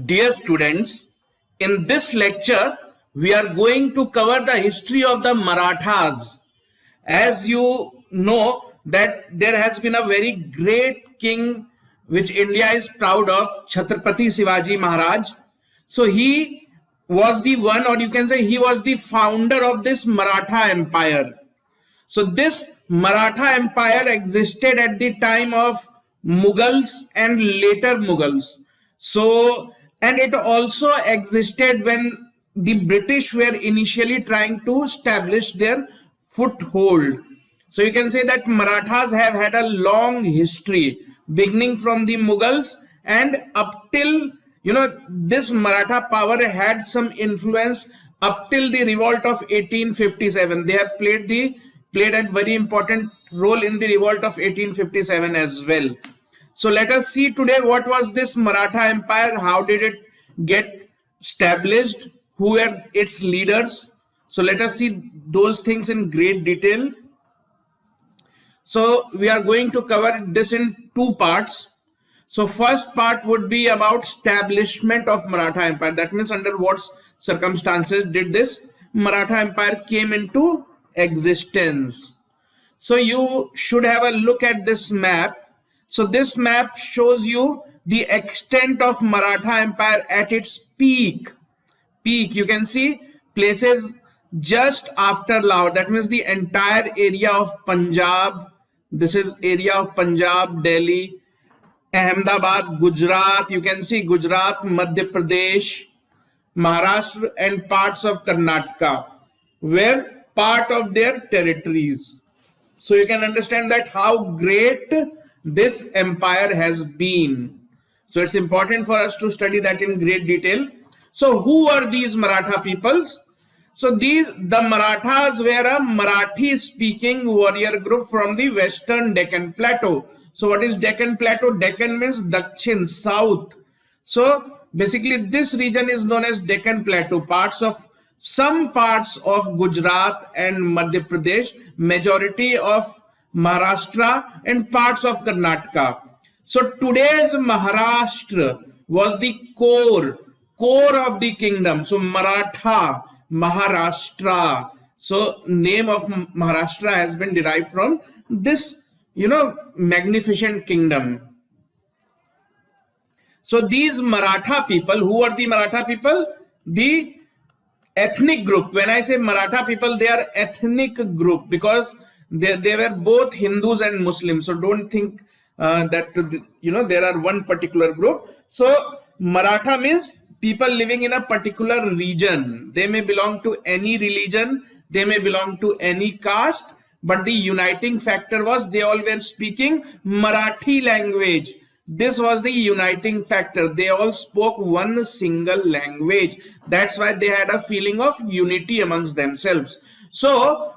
Dear students, in this lecture, we are going to cover the history of the Marathas. As you know that there has been a very great king which India is proud of, Chhatrapati Shivaji Maharaj. So he was the one, or you can say he was the founder of this Maratha Empire. So this Maratha Empire existed at the time of Mughals and later Mughals. So, and it also existed when the British were initially trying to establish their foothold. So you can say that Marathas have had a long history, beginning from the Mughals and up till, this Maratha power had some influence up till the revolt of 1857. They have played a very important role in the revolt of 1857 as well. So let us see today what was this Maratha Empire, how did it get established, who were its leaders. So let us see those things in great detail. So we are going to cover this in two parts. So first part would be about establishment of Maratha Empire. That means under what circumstances did this Maratha Empire came into existence. So you should have a look at this map. So this map shows you the extent of Maratha Empire at its peak. You can see places just after Lahore. That means the entire area of Punjab. This is area of Punjab, Delhi, Ahmedabad, Gujarat. You can see Gujarat, Madhya Pradesh, Maharashtra and parts of Karnataka were part of their territories. So you can understand that how great this empire has been. So it's important for us to study that in great detail. So who are these Maratha peoples? So the Marathas were a Marathi speaking warrior group from the western Deccan Plateau. So what is Deccan Plateau? Deccan means Dakshin, south. So basically this region is known as Deccan Plateau. Some parts of Gujarat and Madhya Pradesh, majority of Maharashtra and parts of Karnataka. So today's Maharashtra was the core of the kingdom. So Maratha, Maharashtra. So name of Maharashtra has been derived from this, magnificent kingdom. So these Maratha people, who are the Maratha people? The ethnic group. When I say Maratha people, they are ethnic group because they were both Hindus and Muslims. So don't think that there are one particular group. So Maratha means people living in a particular region. They may belong to any religion, they may belong to any caste, but the uniting factor was they all were speaking Marathi language. This was the uniting factor. They all spoke one single language. That's why they had a feeling of unity amongst themselves. So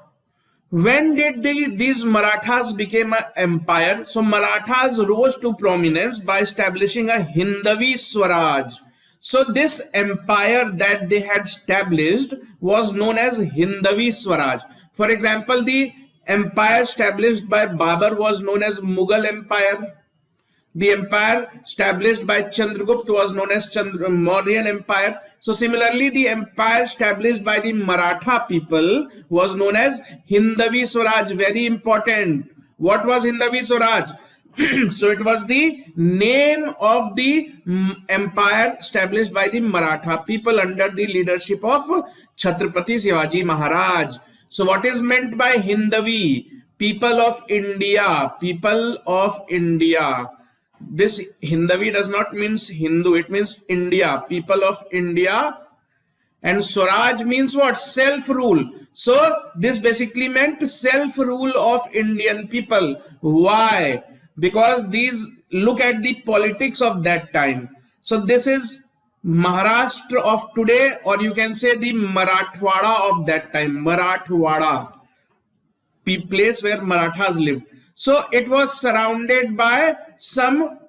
when did these Marathas become an empire? So Marathas rose to prominence by establishing a Hindavi Swaraj. So this empire that they had established was known as Hindavi Swaraj. For example, the empire established by Babur was known as Mughal Empire. The empire established by Chandragupta was known as Mauryan Empire. So similarly, the empire established by the Maratha people was known as Hindavi Swaraj. Very important. What was Hindavi Swaraj? So it was the name of the empire established by the Maratha people under the leadership of Chhatrapati Shivaji Maharaj. So what is meant by Hindavi? People of India. People of India. This Hindavi does not mean Hindu, it means India, people of India. And Swaraj means what? Self-rule. So this basically meant self-rule of Indian people. Why? Because look at the politics of that time. So this is Maharashtra of today, or you can say the Marathwada of that time. Marathwada, place where Marathas lived. So it was surrounded by some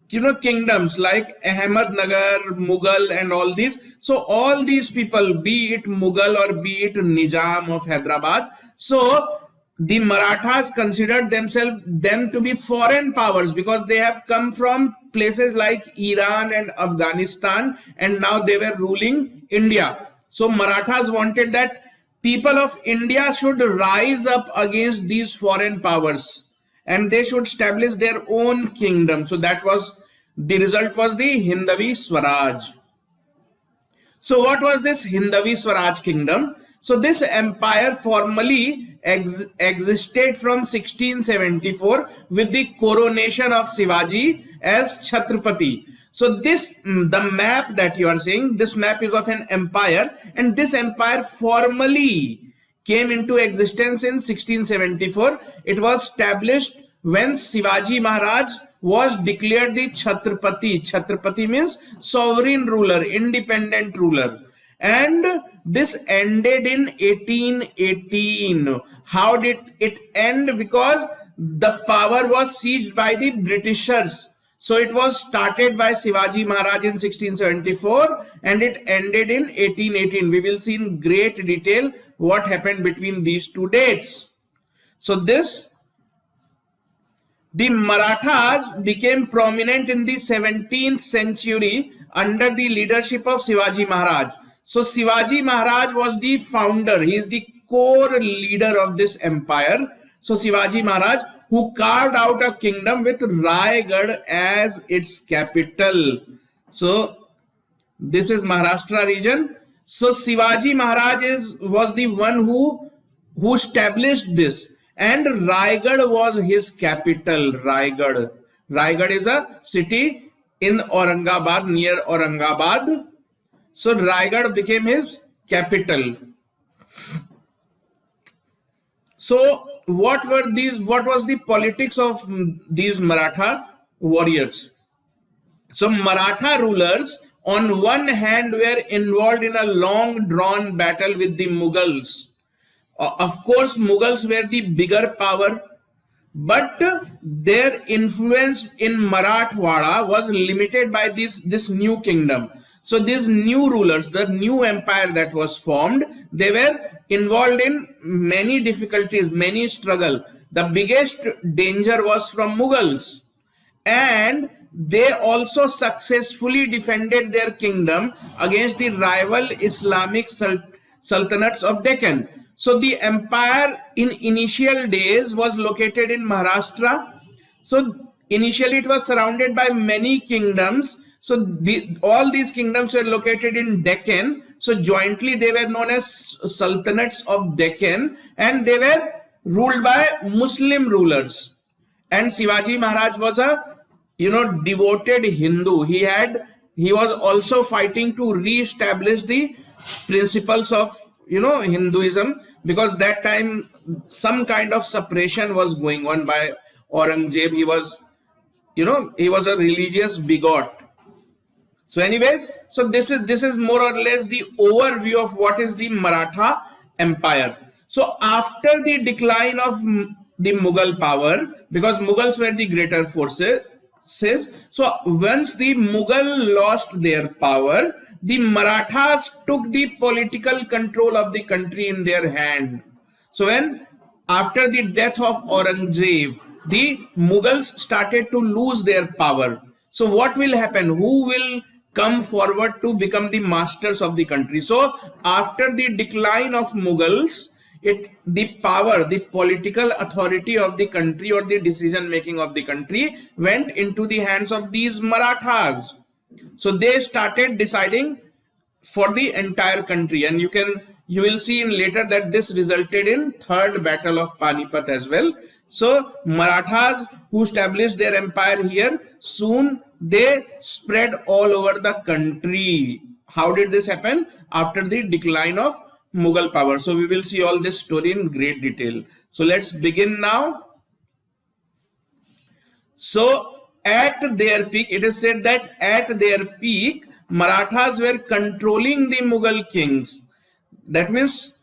kingdoms like Ahmednagar, Mughal and all these. So all these people, be it Mughal or be it Nizam of Hyderabad, so the Marathas considered them to be foreign powers because they have come from places like Iran and Afghanistan, and now they were ruling India. So Marathas wanted that people of India should rise up against these foreign powers and they should establish their own kingdom. So that was the result, was the Hindavi Swaraj. So what was this Hindavi Swaraj kingdom? So this empire formally existed from 1674 with the coronation of Shivaji as Chhatrapati. So this, the map that you are seeing, this map is of an empire, and this empire formally came into existence in 1674. It was established when Shivaji Maharaj was declared the Chhatrapati. Chhatrapati means sovereign ruler, independent ruler. And this ended in 1818. How did it end? Because the power was seized by the Britishers. So it was started by Shivaji Maharaj in 1674 and it ended in 1818. We will see in great detail what happened between these two dates. So the Marathas became prominent in the 17th century under the leadership of Shivaji Maharaj. So Shivaji Maharaj was the founder. He is the core leader of this empire. So Shivaji Maharaj, who carved out a kingdom with Raigad as its capital. So this is Maharashtra region. So Shivaji Maharaj was the one who established this, and Raigad was his capital. Raigad is a city in Aurangabad, near Aurangabad. So Raigad became his capital. So what was the politics of these Maratha warriors? So Maratha rulers on one hand were involved in a long drawn battle with the Mughals. Of course, Mughals were the bigger power, but their influence in Marathwada was limited by this new kingdom. So these new rulers, the new empire that was formed, they were involved in many difficulties, many struggle. The biggest danger was from Mughals, and they also successfully defended their kingdom against the rival Islamic sultanates of Deccan. So the empire in initial days was located in Maharashtra. So initially it was surrounded by many kingdoms. So all these kingdoms were located in Deccan. So jointly they were known as sultanates of Deccan, and they were ruled by Muslim rulers. And Shivaji Maharaj was a devoted Hindu. He was also fighting to re-establish the principles of Hinduism, because that time some kind of suppression was going on by Aurangzeb. He was a religious bigot. So anyways, so this is more or less the overview of what is the Maratha Empire. So after the decline of the Mughal power, because Mughals were the greater forces, so once the Mughal lost their power, the Marathas took the political control of the country in their hand. So after the death of Aurangzeb, the Mughals started to lose their power. So what will happen? Who will come forward to become the masters of the country? So after the decline of Mughals, the power, the political authority of the country or the decision making of the country went into the hands of these Marathas. So they started deciding for the entire country, and you will see in later that this resulted in third battle of Panipat as well. So Marathas, who established their empire here, soon they spread all over the country. How did this happen? After the decline of Mughal power. So we will see all this story in great detail. So let's begin now. So at their peak, it is said that at their peak, Marathas were controlling the Mughal kings. That means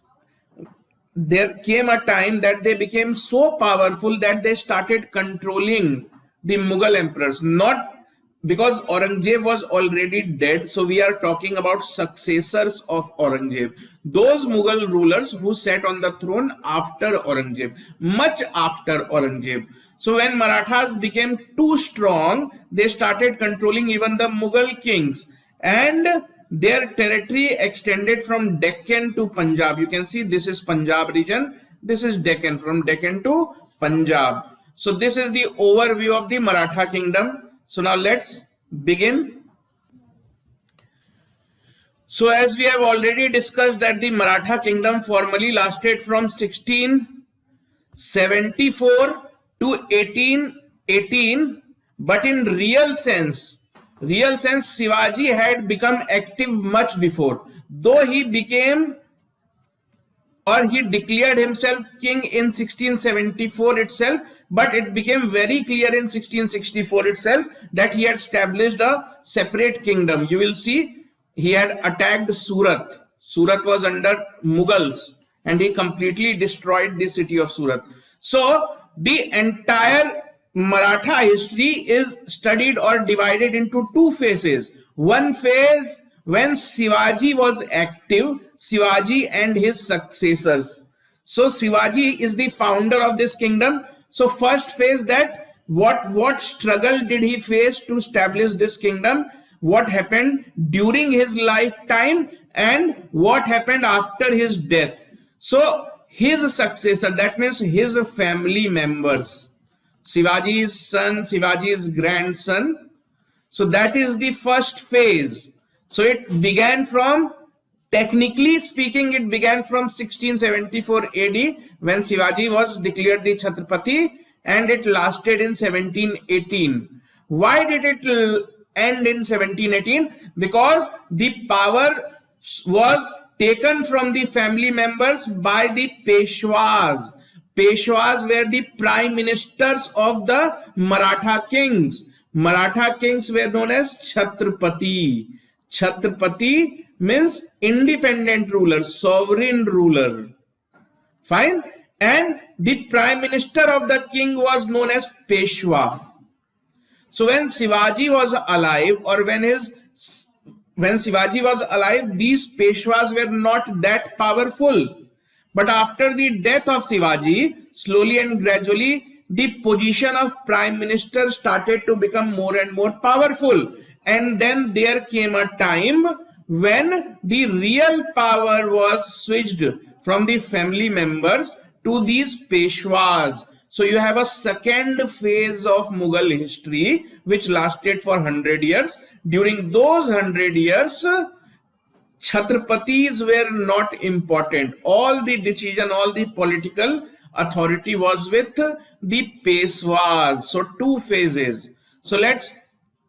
there came a time that they became so powerful that they started controlling the Mughal emperors, not because Aurangzeb was already dead, so we are talking about successors of Aurangzeb, those Mughal rulers who sat on the throne after Aurangzeb, much after Aurangzeb. So when Marathas became too strong, they started controlling even the Mughal kings, and their territory extended from Deccan to Punjab. You can see this is Punjab region, this is Deccan, from Deccan to Punjab. So this is the overview of the Maratha kingdom. So now let's begin. So as we have already discussed that the Maratha kingdom formally lasted from 1674 to 1818, but in real sense Shivaji had become active much before, though he declared himself king in 1674 itself, but it became very clear in 1664 itself that he had established a separate kingdom. You will see he had attacked Surat. Surat was under Mughals and he completely destroyed the city of Surat. So the entire Maratha history is studied or divided into two phases. One phase when Shivaji was active, Shivaji and his successors. So Shivaji is the founder of this kingdom. So first phase, that what struggle did he face to establish this kingdom, what happened during his lifetime, and what happened after his death. So his successor, that means his family members, Shivaji's son, Shivaji's grandson. So that is the first phase. So it began from, technically speaking, it began from 1674 AD when Shivaji was declared the Chhatrapati, and it lasted in 1718. Why did it end in 1718? Because the power was taken from the family members by the Peshwas. Peshwas were the prime ministers of the Maratha kings. Maratha kings were known as Chhatrapati. Chhatrapati means independent ruler, sovereign ruler. Fine. And the prime minister of the king was known as Peshwa. So when Shivaji was alive, or when Shivaji was alive, these Peshwas were not that powerful. But after the death of Shivaji, slowly and gradually, the position of prime minister started to become more and more powerful. And then there came a time when the real power was switched from the family members to these Peshwas. So you have a second phase of Mughal history which lasted for 100 years. During those 100 years, Chhatrapatis were not important. All the decision, all the political authority was with the Peshwas. So two phases. So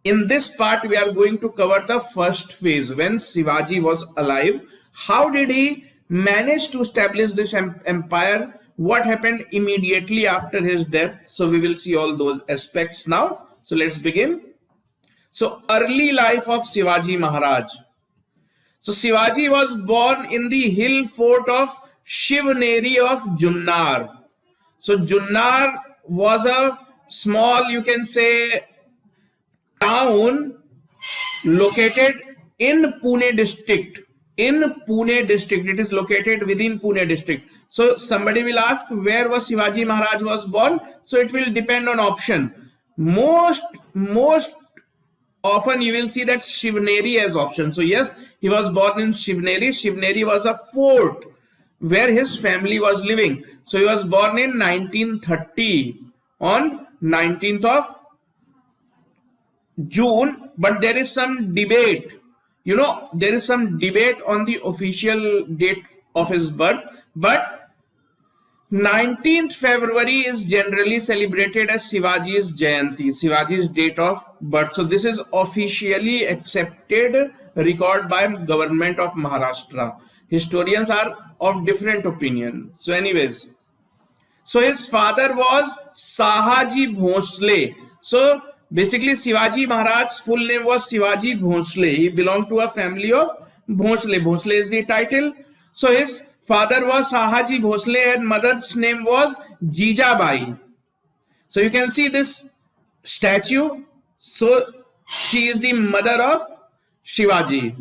in this part we are going to cover the first phase when Shivaji was alive. How did he manage to establish this empire? What happened immediately after his death? So we will see all those aspects now. So let's begin. So early life of Shivaji Maharaj. So Shivaji was born in the hill fort of Shivneri of Junnar. So Junnar was a small, you can say, town located in Pune district. In Pune district, it is located within Pune district. So somebody will ask, where was Shivaji Maharaj was born? So it will depend on option. Most often you will see that Shivneri as option. So yes, he was born in Shivneri. Shivneri was a fort where his family was living. So he was born in 1930 on 19th of June. But there is some debate. There is some debate on the official date of his birth. But 19th February is generally celebrated as Shivaji's Jayanti, Shivaji's date of birth. So this is officially accepted record by government of Maharashtra. Historians are of different opinion. So anyways, so his father was Sahaji Bhosle. So basically Shivaji Maharaj's full name was Shivaji Bhosle. He belonged to a family of Bhosle. Bhosle is the title. So his father was Sahaji Bhosle and mother's name was Jijabai. So you can see this statue. So She is the mother of Shivaji.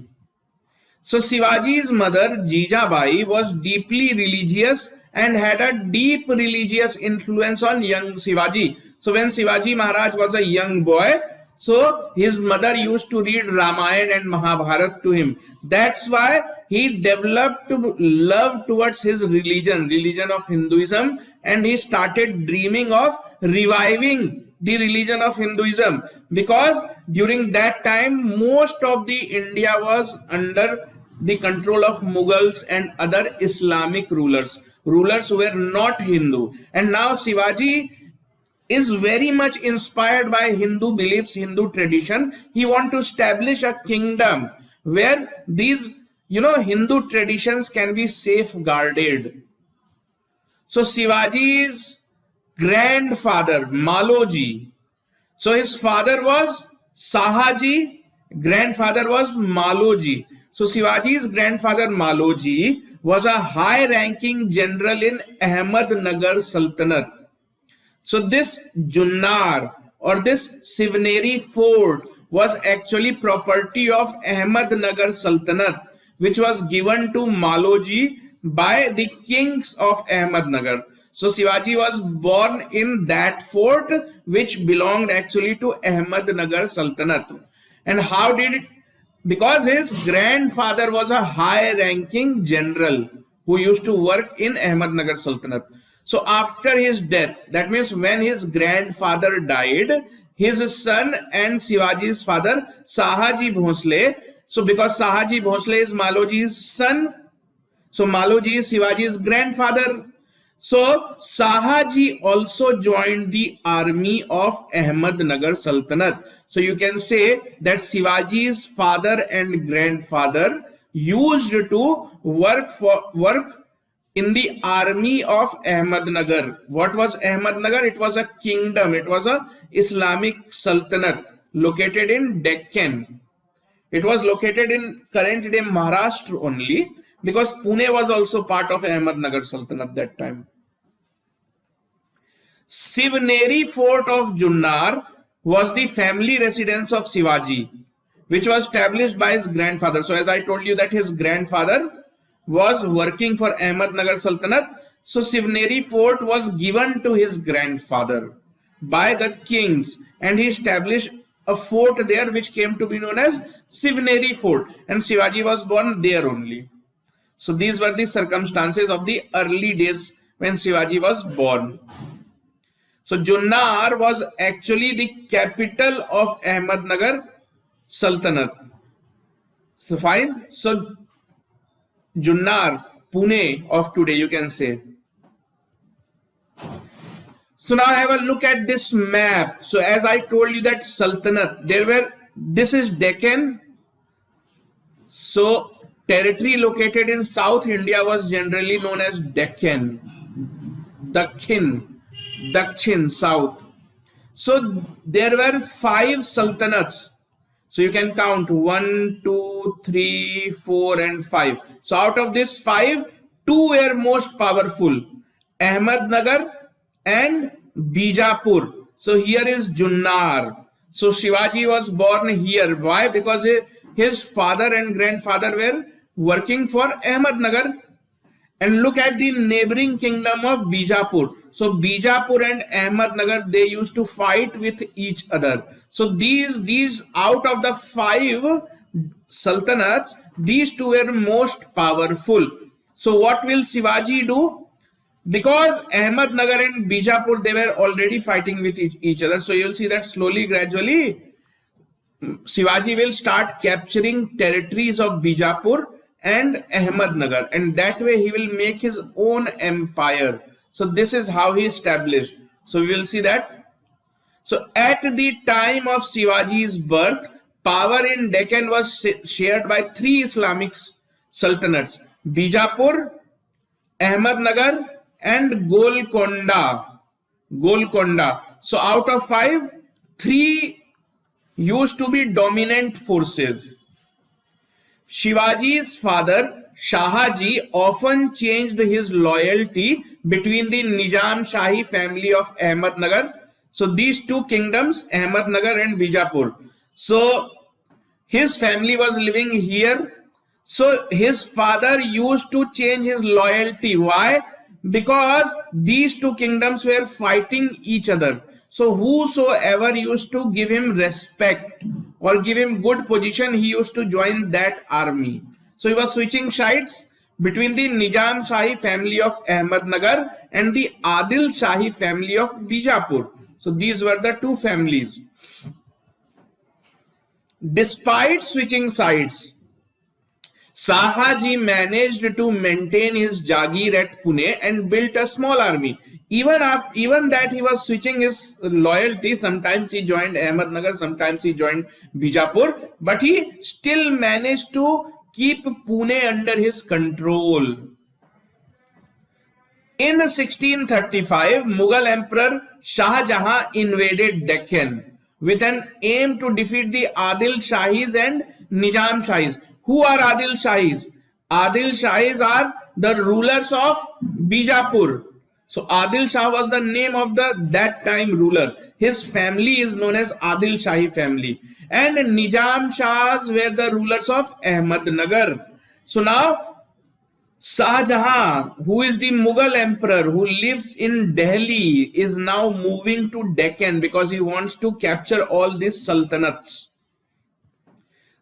So Shivaji's mother Jijabai was deeply religious and had a deep religious influence on young Shivaji. So when Shivaji Maharaj was a young boy, so his mother used to read Ramayana and Mahabharata to him. That's why he developed love towards his religion of Hinduism, and he started dreaming of reviving the religion of Hinduism, because during that time most of the India was under the control of Mughals and other Islamic rulers who were not Hindu. And now Shivaji is very much inspired by Hindu beliefs, Hindu tradition. He wants to establish a kingdom where these, Hindu traditions can be safeguarded. So Shivaji's grandfather, Maloji. So his father was Sahaji, grandfather was Maloji. So Shivaji's grandfather Maloji was a high-ranking general in Ahmednagar Sultanate. So this Junnar or this Sivneri fort was actually property of Ahmednagar Sultanate, which was given to Maloji by the kings of Ahmednagar. So Shivaji was born in that fort, which belonged actually to Ahmednagar Sultanate. And how did it? Because his grandfather was a high-ranking general who used to work in Ahmednagar Sultanate. So after his death, that means when his grandfather died, his son and Shivaji's father, Sahaji Bhosle. So because Sahaji Bhosle is Maloji's son, so Maloji is Shivaji's grandfather. So Sahaji also joined the army of Ahmednagar Sultanate. So you can say that Shivaji's father and grandfather used to work in the army of Ahmednagar. What was Ahmednagar? It was a kingdom. It was a Islamic Sultanate located in Deccan. It was located in current day Maharashtra only, because Pune was also part of Ahmednagar Sultanate at that time. Sivneri fort of Junnar was the family residence of Shivaji, which was established by his grandfather. So as I told you that his grandfather was working for Ahmednagar Sultanate, so Sivneri fort was given to his grandfather by the kings, and he established a fort there which came to be known as Sivneri fort, and Shivaji was born there only. So these were the circumstances of the early days when Shivaji was born. So Junnar was actually the capital of Ahmednagar Sultanate. So fine. So Junnar, Pune of today, you can say. So now have a look at this map. So as I told you that Sultanate, this is Deccan. So territory located in South India was generally known as Deccan, Dakshin, South. So there were 5 sultanates. So you can count 1, 2, 3, 4 and 5. So out of these 5, 2 were most powerful, Ahmednagar and Bijapur. So here is Junnar. So Shivaji was born here. Why? Because his father and grandfather were working for Ahmednagar. And look at the neighboring kingdom of Bijapur. So Bijapur and Ahmednagar, they used to fight with each other. So these out of the 5 sultanates, these 2 were most powerful. So what will Shivaji do? Because Ahmednagar and Bijapur, they were already fighting with each other. So you'll see that slowly, gradually, Shivaji will start capturing territories of Bijapur and Ahmednagar, and that way he will make his own empire. So this is how he established. So we will see that. So at the time of Shivaji's birth, power in Deccan was shared by 3 Islamic sultanates: Bijapur, Ahmednagar and Golconda. So out of 5, 3 used to be dominant forces. Shivaji's father Shahaji often changed his loyalty between the Nizam Shahi family of Ahmednagar. So these 2 kingdoms, Ahmednagar and Bijapur. So his family was living here. So his father used to change his loyalty. Why? Because these two kingdoms were fighting each other. So whosoever used to give him respect or give him good position, he used to join that army. So he was switching sides between the Nizam Shahi family of Ahmednagar and the Adil Shahi family of Bijapur. So these were the two families. Despite switching sides, Shahaji managed to maintain his Jagir at Pune and built a small army. Even that he was switching his loyalty, sometimes he joined Ahmednagar, sometimes he joined Bijapur, but he still managed to keep Pune under his control. In 1635, Mughal Emperor Shah Jahan invaded Deccan with an aim to defeat the Adil Shahis and Nizam Shahis. Who are Adil Shahis? Adil Shahis are the rulers of Bijapur. So Adil Shah was the name of that time ruler. His family is known as Adil Shahi family. And Nizam Shahs were the rulers of Ahmednagar. So now Shah Jahan, who is the Mughal emperor who lives in Delhi, is now moving to Deccan because he wants to capture all these sultanates.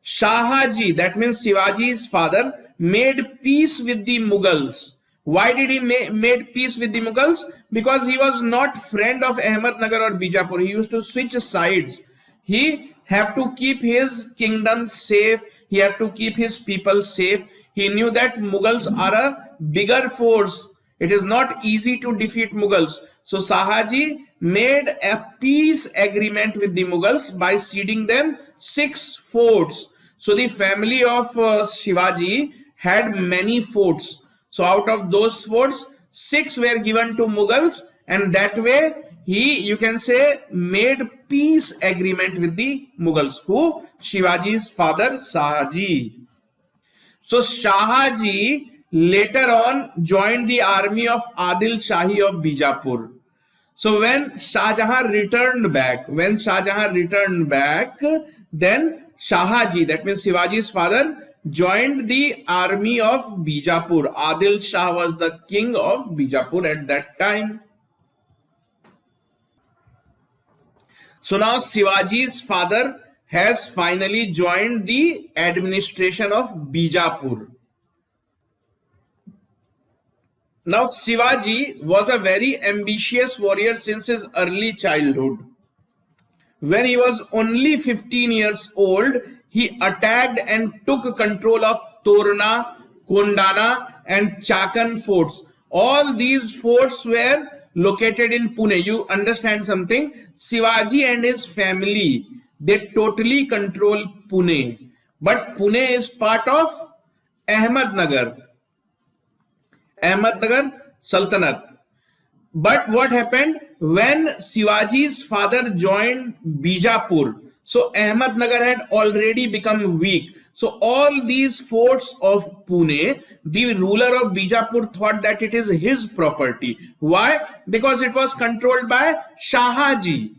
Shahaji, that means Shivaji's father, made peace with the Mughals. Why did he made peace with the Mughals? Because he was not friend of Ahmednagar or Bijapur. He used to switch sides. He have to keep his kingdom safe. He have to keep his people safe. He knew that Mughals are a bigger force. It is not easy to defeat Mughals. So Shahaji made a peace agreement with the Mughals by ceding them 6 forts. So the family of Shivaji had many forts. So out of those forts, 6 were given to Mughals, and that way he, you can say, made peace agreement with the Mughals. Who? Shivaji's father, Shahaji. So Shahaji later on joined the army of Adil Shahi of Bijapur. So when Shah Jahan returned back, then Shahaji, that means Shivaji's father, joined the army of Bijapur. Adil Shah was the king of Bijapur at that time. So now Shivaji's father has finally joined the administration of Bijapur. Now Shivaji was a very ambitious warrior since his early childhood. When he was only 15 years old, he attacked and took control of Torna, Kondana and Chakan forts. All these forts were located in Pune. You understand something? Shivaji and his family, they totally control Pune. But Pune is part of Ahmednagar Sultanate. But what happened when Shivaji's father joined Bijapur? So Ahmednagar had already become weak. So all these forts of Pune, the ruler of Bijapur thought that it is his property. Why? Because it was controlled by Shahaji.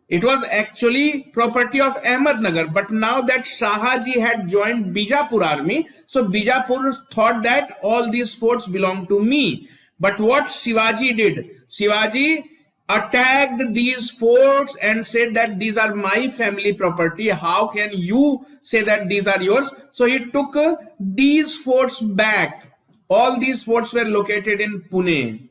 It was actually property of Ahmednagar, but now that Shahaji had joined Bijapur army, so Bijapur thought that all these forts belong to me. But what Shivaji did? Shivaji attacked these forts and said that these are my family property. How can you say that these are yours? So he took these forts back. All these forts were located in Pune.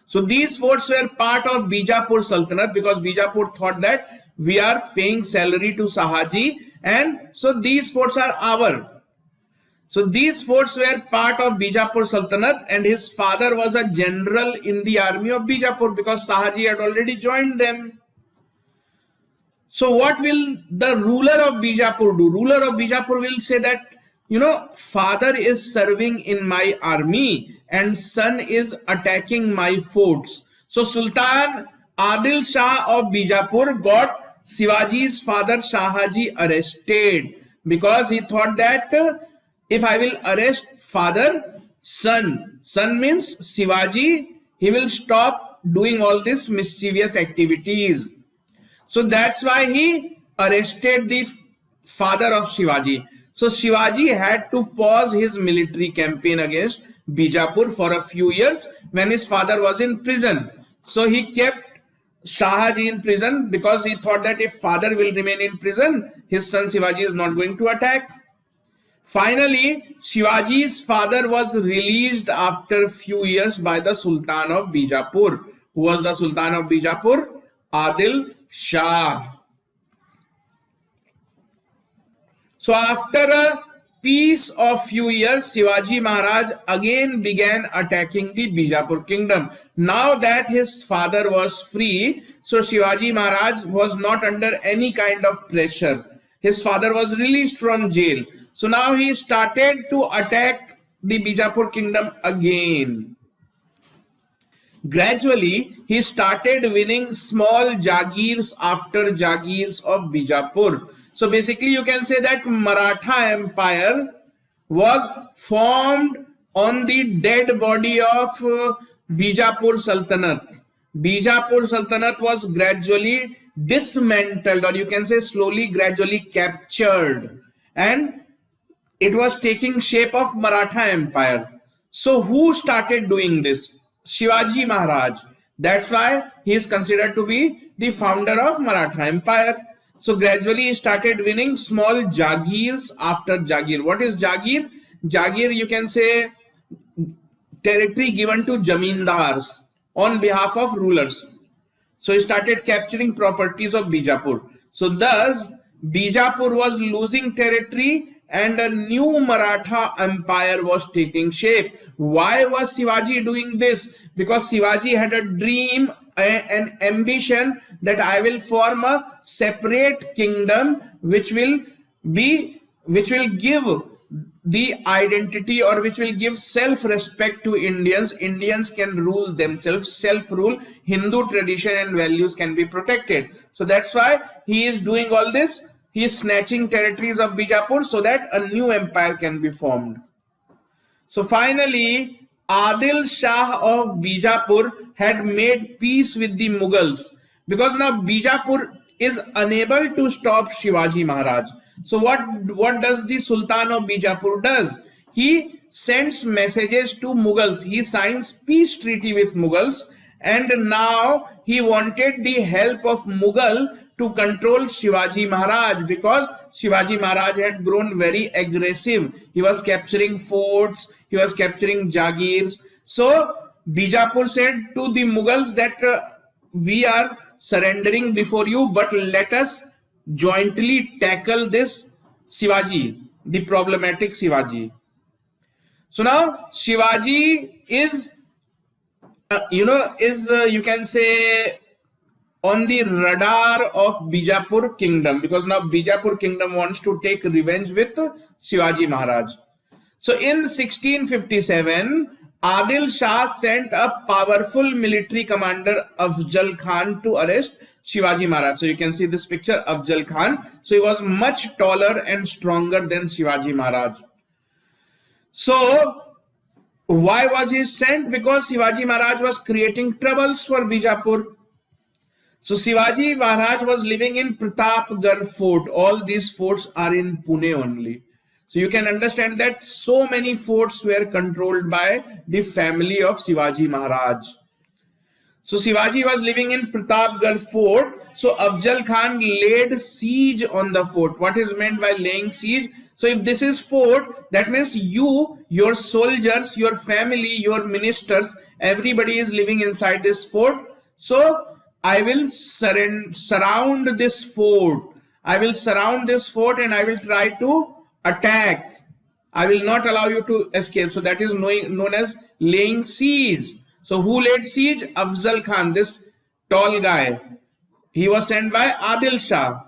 So these forts were part of Bijapur Sultanate because Bijapur thought that we are paying salary to Shahaji, and so these forts are our. So these forts were part of Bijapur Sultanate, and his father was a general in the army of Bijapur because Shahaji had already joined them. So what will the ruler of Bijapur do? Ruler of Bijapur will say that, father is serving in my army and son is attacking my forts. So Sultan Adil Shah of Bijapur got Shivaji's father Shahaji arrested because he thought that if I will arrest father, son means Shivaji, he will stop doing all these mischievous activities. So that's why he arrested the father of Shivaji. So Shivaji had to pause his military campaign against Bijapur for a few years when his father was in prison. So he kept Shahaji in prison because he thought that if father will remain in prison, his son Shivaji is not going to attack. Finally, Shivaji's father was released after a few years by the Sultan of Bijapur. Who was the Sultan of Bijapur? Adil Shah. So after a peace of few years, Shivaji Maharaj again began attacking the Bijapur kingdom. Now that his father was free, so Shivaji Maharaj was not under any kind of pressure. His father was released from jail. So now he started to attack the Bijapur kingdom again. Gradually, he started winning small Jagirs after Jagirs of Bijapur. So basically you can say that Maratha Empire was formed on the dead body of Bijapur Sultanate. Bijapur Sultanate was gradually dismantled, or you can say slowly, gradually captured, and it was taking shape of Maratha Empire. So who started doing this? Shivaji Maharaj. That's why he is considered to be the founder of Maratha Empire. So gradually he started winning small Jagirs after Jagir. What is Jagir? Jagir, you can say, territory given to Jamindars on behalf of rulers. So he started capturing properties of Bijapur. So thus Bijapur was losing territory and a new Maratha Empire was taking shape. Why was Shivaji doing this? Because Shivaji had a dream, an ambition that I will form a separate kingdom which will give the identity, or which will give self-respect to Indians. Indians can rule themselves, self-rule, Hindu tradition and values can be protected. So that's why he is doing all this. He is snatching territories of Bijapur so that a new empire can be formed. So finally, Adil Shah of Bijapur had made peace with the Mughals, because now Bijapur is unable to stop Shivaji Maharaj. So what does the Sultan of Bijapur does? He sends messages to Mughals. He signs peace treaty with Mughals, and now he wanted the help of Mughal to control Shivaji Maharaj, because Shivaji Maharaj had grown very aggressive. He was capturing forts, he was capturing Jagirs. So Bijapur said to the Mughals that we are surrendering before you, but let us jointly tackle this Shivaji, the problematic Shivaji. So now Shivaji is, you can say, on the radar of Bijapur kingdom, because now Bijapur kingdom wants to take revenge with Shivaji Maharaj. So in 1657, Adil Shah sent a powerful military commander Afzal Khan to arrest Shivaji Maharaj. So you can see this picture, Afzal Khan. So he was much taller and stronger than Shivaji Maharaj. So why was he sent? Because Shivaji Maharaj was creating troubles for Bijapur. So Shivaji Maharaj was living in Pratapgarh fort. All these forts are in Pune only. So you can understand that so many forts were controlled by the family of Shivaji Maharaj. So Shivaji was living in Pratapgarh fort. So Afzal Khan laid siege on the fort. What is meant by laying siege? So if this is fort, that means you, your soldiers, your family, your ministers, everybody is living inside this fort. So I will surround this fort. I will surround this fort and I will try to attack. I will not allow you to escape. So that is known as laying siege. So who laid siege? Afzal Khan, this tall guy. He was sent by Adil Shah.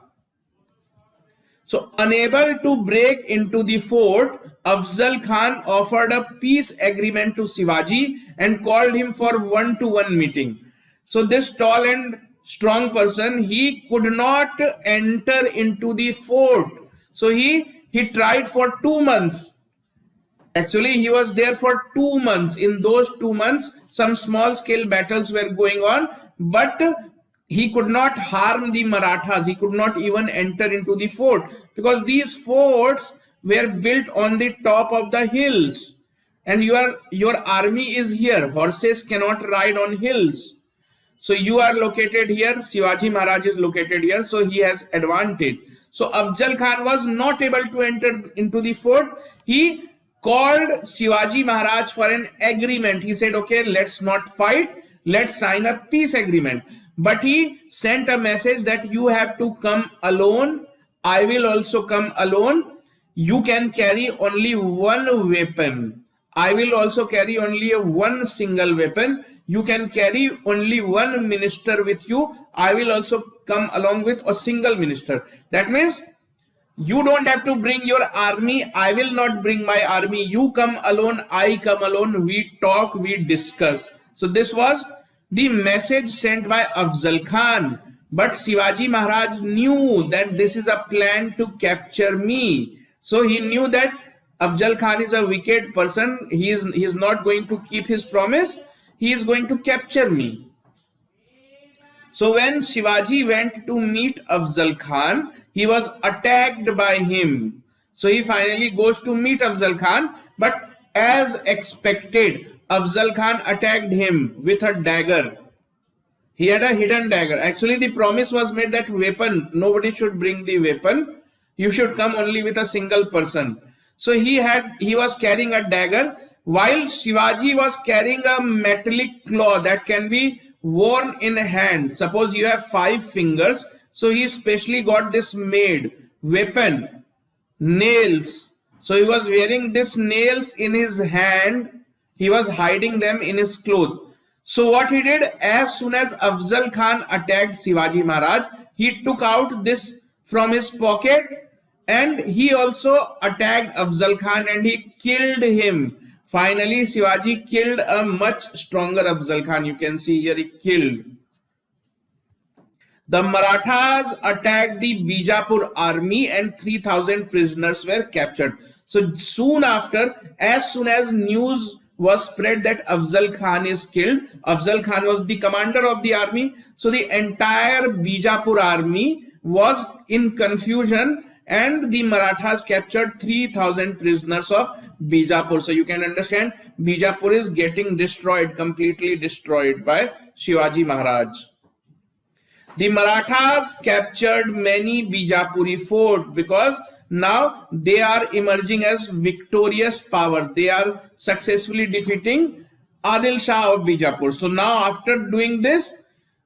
So unable to break into the fort, Afzal Khan offered a peace agreement to Shivaji and called him for one-to-one meeting. So this tall and strong person, he could not enter into the fort. So he tried for 2 months. Actually, he was there for 2 months. In those 2 months, some small scale battles were going on, but he could not harm the Marathas. He could not even enter into the fort because these forts were built on the top of the hills, and your army is here. Horses cannot ride on hills. So you are located here, Shivaji Maharaj is located here, so he has advantage. So Afzal Khan was not able to enter into the fort. He called Shivaji Maharaj for an agreement. He said, okay, let's not fight, let's sign a peace agreement. But he sent a message that you have to come alone, I will also come alone. You can carry only one weapon. I will also carry only one single weapon. You can carry only one minister with you. I will also come along with a single minister. That means you don't have to bring your army. I will not bring my army. You come alone. I come alone. We talk, we discuss. So this was the message sent by Afzal Khan. But Shivaji Maharaj knew that this is a plan to capture me. So he knew that Afzal Khan is a wicked person. He is not going to keep his promise. He is going to capture me. So when Shivaji went to meet Afzal Khan, he was attacked by him. So he finally goes to meet Afzal Khan, but as expected, Afzal Khan attacked him with a dagger. He had a hidden dagger. Actually, the promise was made that weapon, nobody should bring the weapon. You should come only with a single person. So he was carrying a dagger, while Shivaji was carrying a metallic claw that can be worn in hand. Suppose you have 5 fingers. So he specially got this made weapon, nails. So he was wearing these nails in his hand. He was hiding them in his clothes. So what he did, as soon as Afzal Khan attacked Shivaji Maharaj, he took out this from his pocket and he also attacked Afzal Khan and he killed him. Finally, Shivaji killed a much stronger Afzal Khan. You can see here he killed. The Marathas attacked the Bijapur army and 3,000 prisoners were captured. So soon after, as soon as news was spread that Afzal Khan is killed, Afzal Khan was the commander of the army. So the entire Bijapur army was in confusion and the Marathas captured 3,000 prisoners of Bijapur. So you can understand Bijapur is getting destroyed, completely destroyed by Shivaji Maharaj. The Marathas captured many Bijapuri forts because now they are emerging as victorious power. They are successfully defeating Adil Shah of Bijapur. So now after doing this,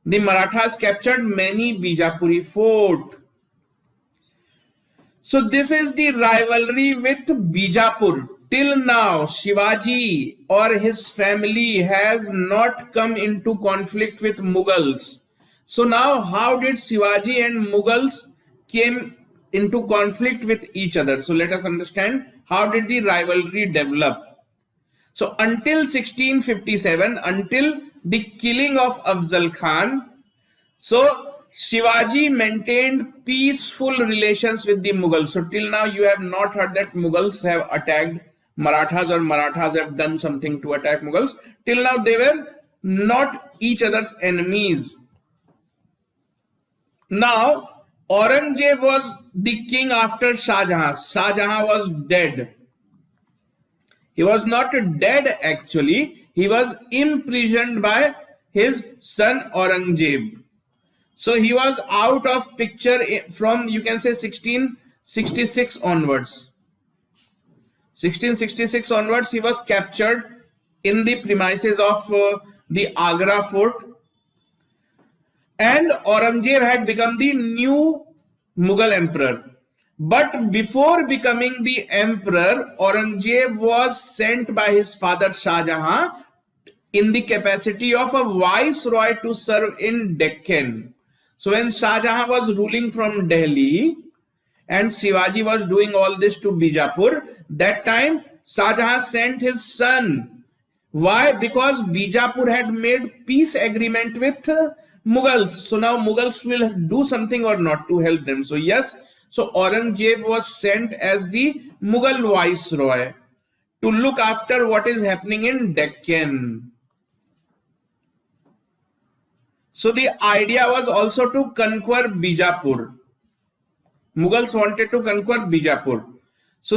the Marathas captured many Bijapuri forts. So this is the rivalry with Bijapur. Till now, Shivaji or his family has not come into conflict with Mughals. So now how did Shivaji and Mughals came into conflict with each other? So let us understand how did the rivalry develop. So until 1657, until the killing of Afzal Khan, so Shivaji maintained peaceful relations with the Mughals. So till now you have not heard that Mughals have attacked Marathas or Marathas have done something to attack Mughals. Till now they were not each other's enemies. Now Aurangzeb was the king after Shah Jahan. Shah Jahan was dead. He was not dead actually. He was imprisoned by his son Aurangzeb. So he was out of picture from, you can say, 1666 onwards. 1666 onwards he was captured in the premises of the Agra fort. And Aurangzeb had become the new Mughal emperor. But before becoming the emperor, Aurangzeb was sent by his father Shah Jahan in the capacity of a viceroy to serve in Deccan. So when Shah Jahan was ruling from Delhi and Shivaji was doing all this to Bijapur, that time Shah Jahan sent his son. Why? Because Bijapur had made peace agreement with Mughals. So now Mughals will do something or not to help them. So yes, so Aurangzeb was sent as the Mughal viceroy to look after what is happening in Deccan. So the idea was also to conquer Bijapur. Mughals wanted to conquer Bijapur. So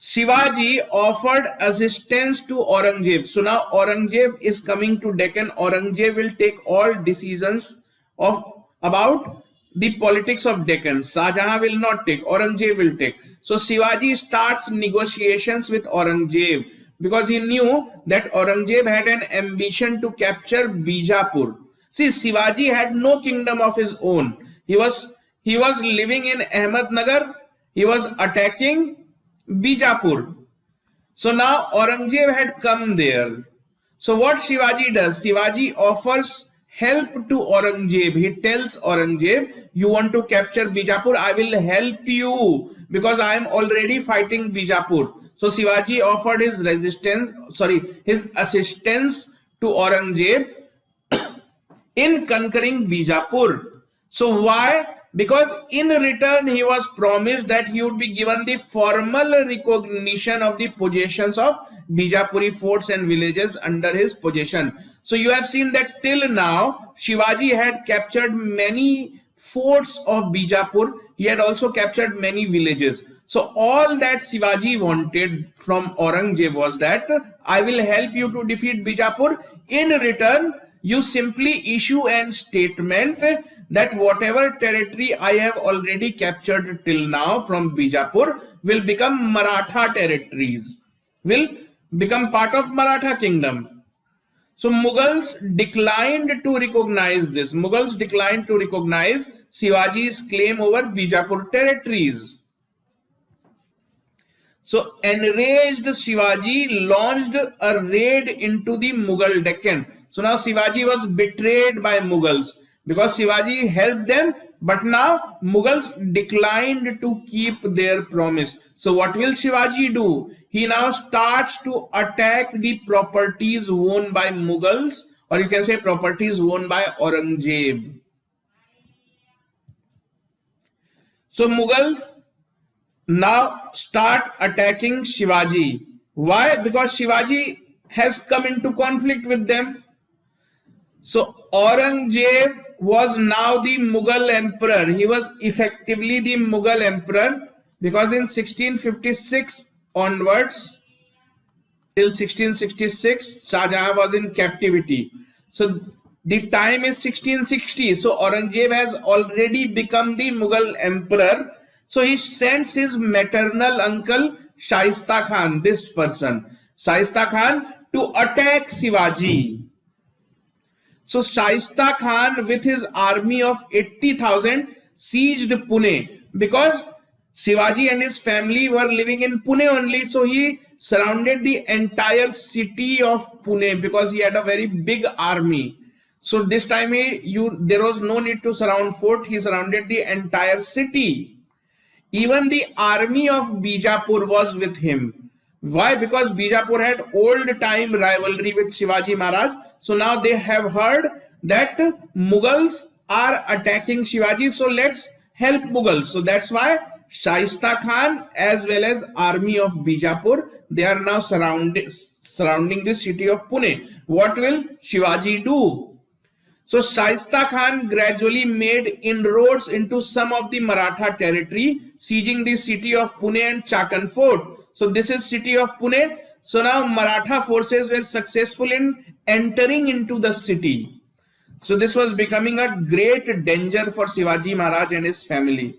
Shivaji offered assistance to Aurangzeb. So now Aurangzeb is coming to Deccan. Aurangzeb will take all decisions of about the politics of Deccan. Shahjahan will not take. Aurangzeb will take. So Shivaji starts negotiations with Aurangzeb because he knew that Aurangzeb had an ambition to capture Bijapur. See, Shivaji had no kingdom of his own. He was living in Ahmednagar. He was attacking Bijapur. So now Aurangzeb had come there. So what Shivaji does? Shivaji offers help to Aurangzeb. He tells Aurangzeb, you want to capture Bijapur, I will help you because I am already fighting Bijapur. So Shivaji offered his assistance to Aurangzeb in conquering Bijapur. So why? Because in return he was promised that he would be given the formal recognition of the possessions of Bijapuri forts and villages under his possession. So you have seen that till now Shivaji had captured many forts of Bijapur. He had also captured many villages. So all that Shivaji wanted from Aurangzeb was that I will help you to defeat Bijapur. In return, you simply issue an statement that whatever territory I have already captured till now from Bijapur will become Maratha territories, will become part of Maratha kingdom. So Mughals declined to recognize this. Mughals declined to recognize Shivaji's claim over Bijapur territories. So enraged Shivaji launched a raid into the Mughal Deccan. So now Shivaji was betrayed by Mughals because Shivaji helped them, but now Mughals declined to keep their promise. So what will Shivaji do? He now starts to attack the properties owned by Mughals, or you can say properties owned by Aurangzeb. So Mughals now start attacking Shivaji. Why? Because Shivaji has come into conflict with them. So Aurangzeb was now the Mughal emperor. He was effectively the Mughal emperor because in 1656 onwards till 1666 Shahjahan was in captivity. So the time is 1660. So Aurangzeb has already become the Mughal emperor. So he sends his maternal uncle Shaista Khan, this person, Shaista Khan, to attack Shivaji. So Shaista Khan with his army of 80,000 sieged Pune because Shivaji and his family were living in Pune only. So he surrounded the entire city of Pune because he had a very big army. So this time there was no need to surround fort. He surrounded the entire city. Even the army of Bijapur was with him. Why? Because Bijapur had old time rivalry with Shivaji Maharaj. So now they have heard that Mughals are attacking Shivaji. So let's help Mughals. So that's why Shaista Khan as well as army of Bijapur, they are now surrounding the city of Pune. What will Shivaji do? So Shaista Khan gradually made inroads into some of the Maratha territory, sieging the city of Pune and Chakan Fort. So this is city of Pune. So now Maratha forces were successful in entering into the city. So this was becoming a great danger for Shivaji Maharaj and his family.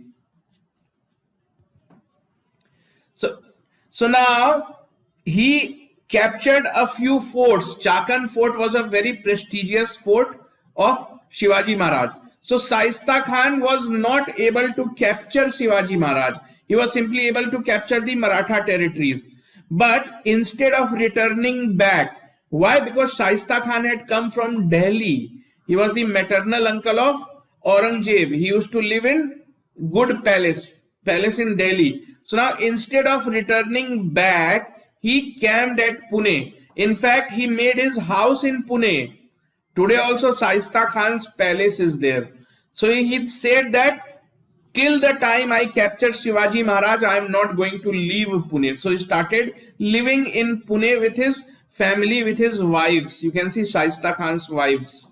So now he captured a few forts. Chakan Fort was a very prestigious fort of Shivaji Maharaj. So Shaista Khan was not able to capture Shivaji Maharaj. He was simply able to capture the Maratha territories. But instead of returning back, why? Because Shaista Khan had come from Delhi. He was the maternal uncle of Aurangzeb. He used to live in Good Palace in Delhi. So now instead of returning back, he camped at Pune. In fact, he made his house in Pune. Today also Shaista Khan's palace is there. So he said that till the time I capture Shivaji Maharaj, I am not going to leave Pune. So he started living in Pune with his family, with his wives. You can see Shaista Khan's wives.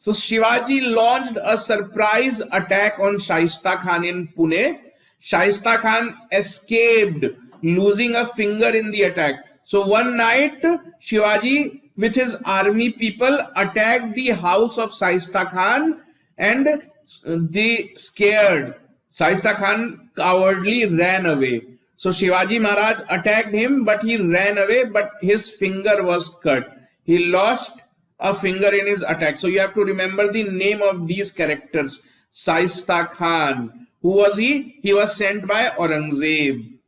So Shivaji launched a surprise attack on Shaista Khan in Pune. Shaista Khan escaped, losing a finger in the attack. So one night, Shivaji with his army people attacked the house of Shaista Khan, and they scared. Shaista Khan cowardly ran away. So Shivaji Maharaj attacked him, but he ran away, but his finger was cut. He lost a finger in his attack. So you have to remember the name of these characters. Shaista Khan. Who was he? He was sent by Aurangzeb.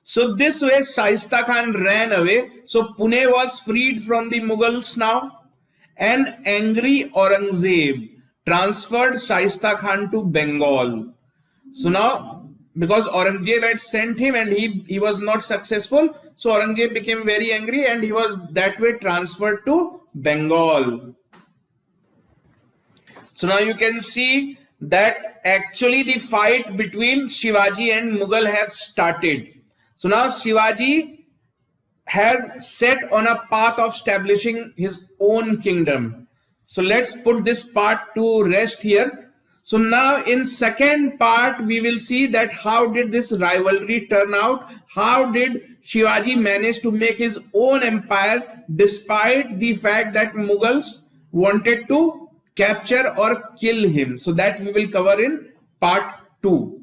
So this way Shaista Khan ran away. So Pune was freed from the Mughals now. And angry Aurangzeb transferred Shaista Khan to Bengal. So now, because Aurangzeb had sent him and he was not successful, so Aurangzeb became very angry and he was that way transferred to Bengal. So now you can see that actually the fight between Shivaji and Mughal have started. So now Shivaji has set on a path of establishing his own kingdom. So let's put this part to rest here. So now in second part, we will see that how did this rivalry turn out? How did Shivaji manage to make his own empire despite the fact that Mughals wanted to capture or kill him? So that we will cover in part 2.